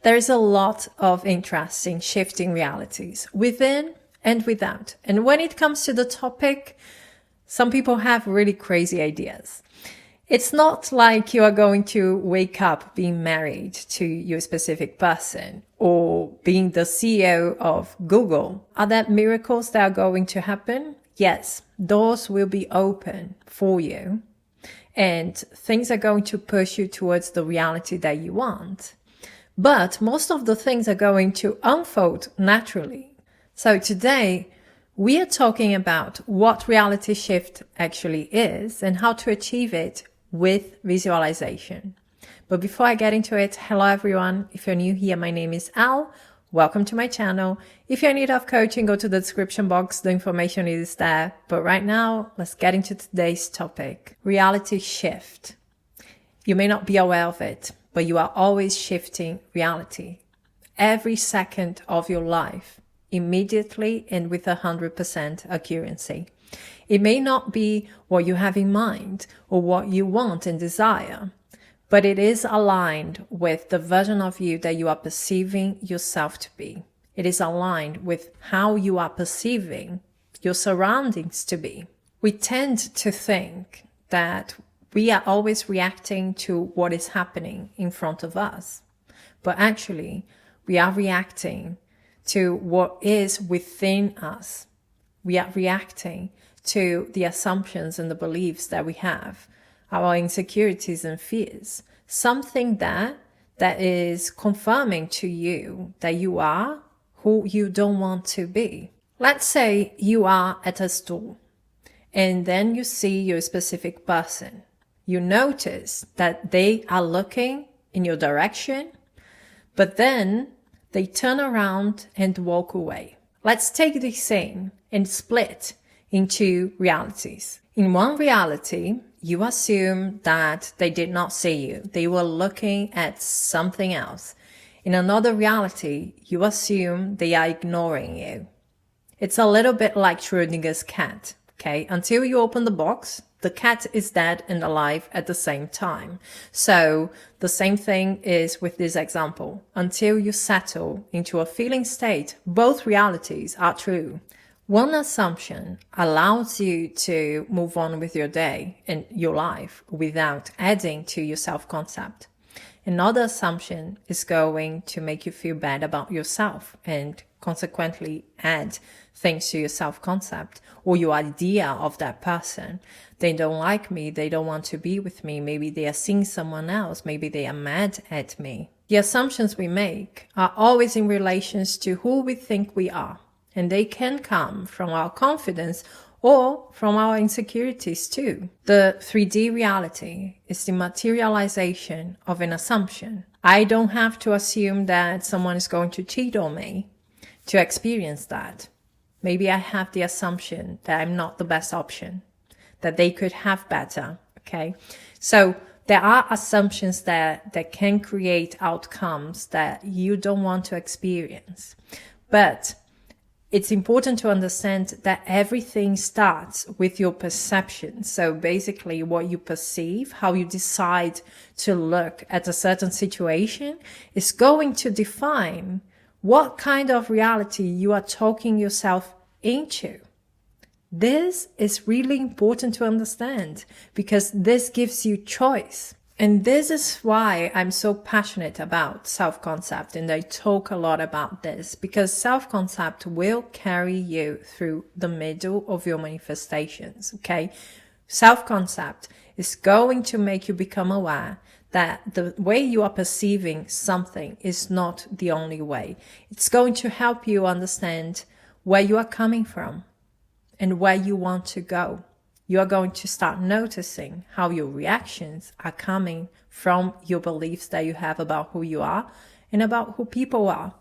There's a lot of interest in shifting realities within and without. And when it comes to the topic, some people have really crazy ideas. It's not like you are going to wake up being married to your specific person or being the CEO of Google. Are there miracles that are going to happen? Yes, doors will be open for you and things are going to push you towards the reality that you want. But most of the things are going to unfold naturally. So today, we are talking about what reality shift actually is and how to achieve it with visualization. But before I get into it, hello everyone. If you're new here, my name is Al. Welcome to my channel. If you're in need of coaching, go to the description box. The information is there. But right now, let's get into today's topic. Reality shift. You may not be aware of it, but you are always shifting reality. Every second of your life, immediately and with 100% accuracy. It may not be what you have in mind or what you want and desire, but it is aligned with the version of you that you are perceiving yourself to be. It is aligned with how you are perceiving your surroundings to be. We tend to think that we are always reacting to what is happening in front of us, but actually we are reacting to what is within us. We are reacting to the assumptions and the beliefs that we have, our insecurities and fears, something that is confirming to you that you are who you don't want to be. Let's say you are at a store and then you see your specific person. You notice that they are looking in your direction, but then they turn around and walk away. Let's take this scene and split into realities. In one reality, you assume that they did not see you. They were looking at something else. In another reality, you assume they are ignoring you. It's a little bit like Schrodinger's cat, okay? Until you open the box, the cat is dead and alive at the same time. So the same thing is with this example. Until you settle into a feeling state, both realities are true. One assumption allows you to move on with your day and your life without adding to your self-concept. Another assumption is going to make you feel bad about yourself and consequently add things to your self-concept or your idea of that person. They don't like me. They don't want to be with me. Maybe they are seeing someone else. Maybe they are mad at me. The assumptions we make are always in relations to who we think we are. And they can come from our confidence or from our insecurities too. The 3D reality is the materialization of an assumption. I don't have to assume that someone is going to cheat on me to experience that. Maybe I have the assumption that I'm not the best option, that they could have better, okay? So there are assumptions that can create outcomes that you don't want to experience. But it's important to understand that everything starts with your perception. So basically what you perceive, how you decide to look at a certain situation is going to define what kind of reality you are talking yourself into. This is really important to understand because this gives you choice. And this is why I'm so passionate about self-concept, and I talk a lot about this because self-concept will carry you through the middle of your manifestations, okay? Self-concept is going to make you become aware that the way you are perceiving something is not the only way. It's going to help you understand where you are coming from and where you want to go. You are going to start noticing how your reactions are coming from your beliefs that you have about who you are and about who people are.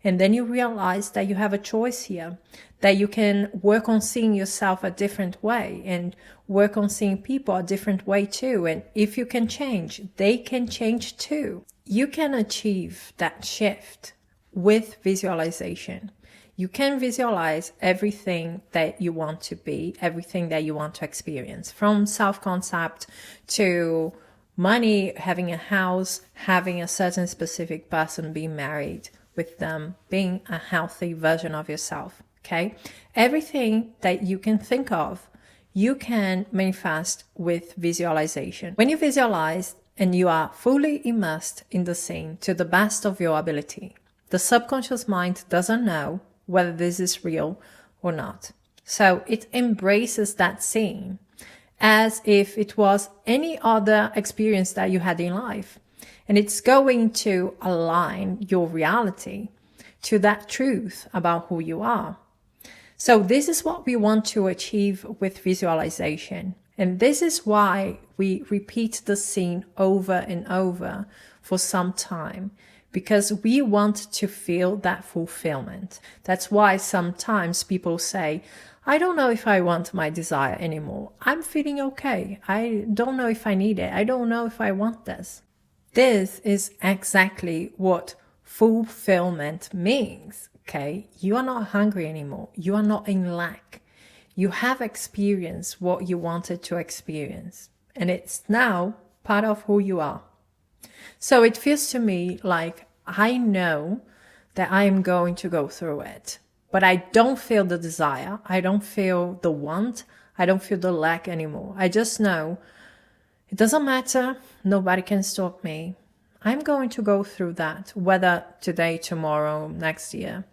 And then you realize that you have a choice here, that you can work on seeing yourself a different way and work on seeing people a different way too. And if you can change, they can change too. You can achieve that shift with visualization. You can visualize everything that you want to be, everything that you want to experience, from self-concept to money, having a house, having a certain specific person, being married with them, being a healthy version of yourself. Okay? Everything that you can think of, you can manifest with visualization. When you visualize and you are fully immersed in the scene to the best of your ability, the subconscious mind doesn't know whether this is real or not. So it embraces that scene as if it was any other experience that you had in life. And it's going to align your reality to that truth about who you are. So this is what we want to achieve with visualization. And this is why we repeat the scene over and over for some time, because we want to feel that fulfillment. That's why sometimes people say, I don't know if I want my desire anymore. I'm feeling okay. I don't know if I need it. I don't know if I want this. This is exactly what fulfillment means. Okay, you are not hungry anymore. You are not in lack. You have experienced what you wanted to experience, and it's now part of who you are. So it feels to me like I know that I am going to go through it, but I don't feel the desire. I don't feel the want. I don't feel the lack anymore. I just know it doesn't matter. Nobody can stop me. I'm going to go through that, whether today, tomorrow, next year.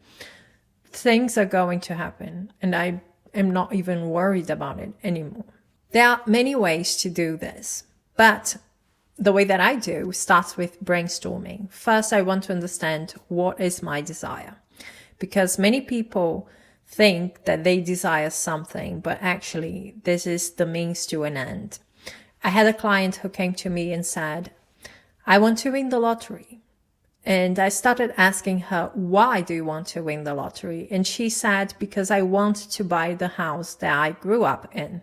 Things are going to happen, and I am not even worried about it anymore. There are many ways to do this, but the way that I do starts with brainstorming. First, I want to understand what is my desire, because many people think that they desire something, but actually this is the means to an end. I had a client who came to me and said, I want to win the lottery. And I started asking her, why do you want to win the lottery? And she said, because I want to buy the house that I grew up in.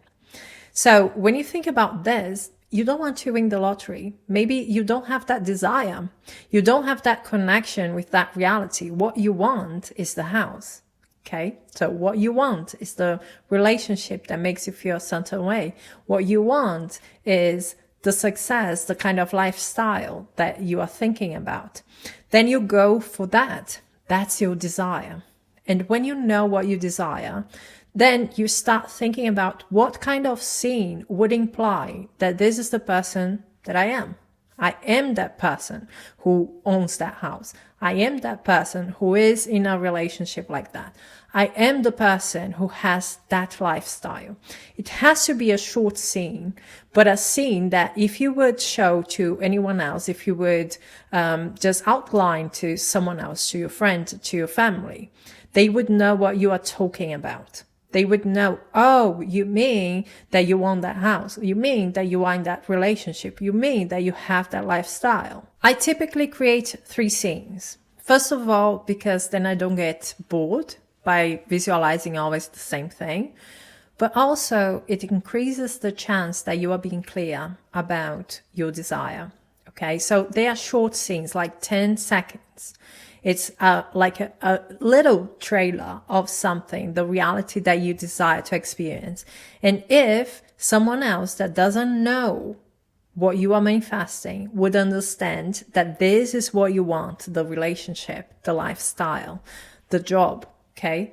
So when you think about this, you don't want to win the lottery. Maybe you don't have that desire. You don't have that connection with that reality. What you want is the house. Okay. So what you want is the relationship that makes you feel a certain way. What you want is the success, the kind of lifestyle that you are thinking about. Then you go for that. That's your desire. And when you know what you desire, then you start thinking about what kind of scene would imply that this is the person that I am. I am that person who owns that house. I am that person who is in a relationship like that. I am the person who has that lifestyle. It has to be a short scene, but a scene that if you would show to anyone else, if you would just outline to someone else, to your friend, to your family, they would know what you are talking about. They would know, oh, you mean that you want that house. You mean that you are in that relationship. You mean that you have that lifestyle. I typically create 3 scenes. First of all, because then I don't get bored by visualizing always the same thing. But also it increases the chance that you are being clear about your desire. Okay, so they are short scenes, like 10 seconds. It's like a little trailer of something, the reality that you desire to experience. And if someone else that doesn't know what you are manifesting would understand that this is what you want, the relationship, the lifestyle, the job, okay,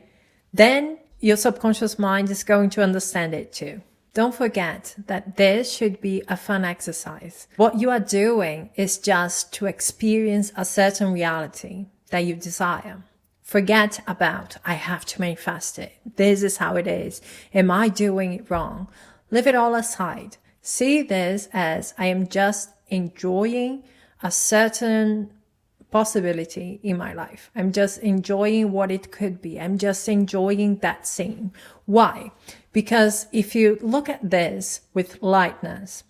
then your subconscious mind is going to understand it too. Don't forget that this should be a fun exercise. What you are doing is just to experience a certain reality that you desire. Forget about, I have to manifest it. This is how it is. Am I doing it wrong? Leave it all aside. See this as I am just enjoying a certain possibility in my life. I'm just enjoying what it could be. I'm just enjoying that scene. Why? Because if you look at this with lightness,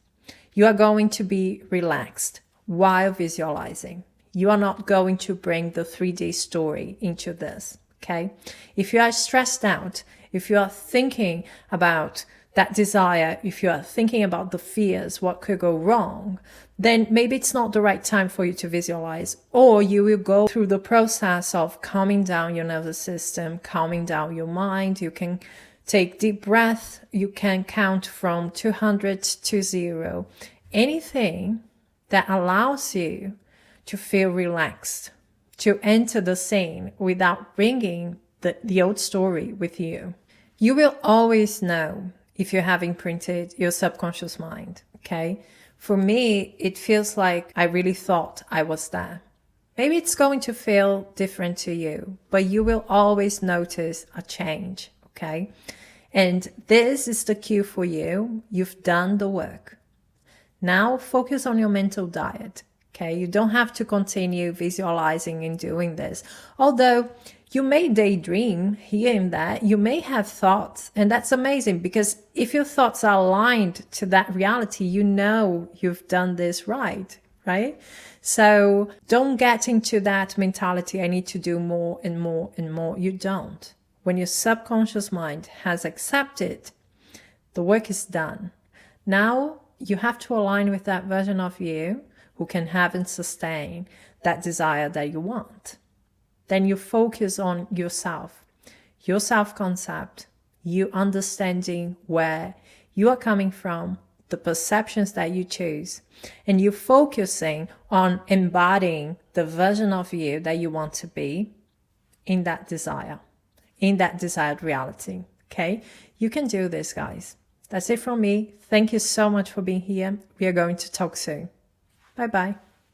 you are going to be relaxed while visualizing. You are not going to bring the 3D story into this, okay? If you are stressed out, if you are thinking about that desire, if you are thinking about the fears, what could go wrong, then maybe it's not the right time for you to visualize, or you will go through the process of calming down your nervous system, calming down your mind. You can take deep breath. You can count from 200 to 0 anything that allows you to feel relaxed, to enter the scene without bringing the old story with you. You will always know if you have imprinted your subconscious mind, okay? For me, it feels like I really thought I was there. Maybe it's going to feel different to you, but you will always notice a change, okay? And this is the cue for you. You've done the work. Now focus on your mental diet, okay? You don't have to continue visualizing and doing this. Although you may daydream here and there, you may have thoughts, and that's amazing, because if your thoughts are aligned to that reality, you know you've done this right? So don't get into that mentality, I need to do more and more and more. You don't. When your subconscious mind has accepted, the work is done. Now you have to align with that version of you who can have and sustain that desire that you want. Then you focus on yourself, your self-concept, you understanding where you are coming from, the perceptions that you choose, and you focusing on embodying the version of you that you want to be in that desire, in that desired reality, okay? You can do this, guys. That's it from me. Thank you so much for being here. We are going to talk soon. Bye-bye.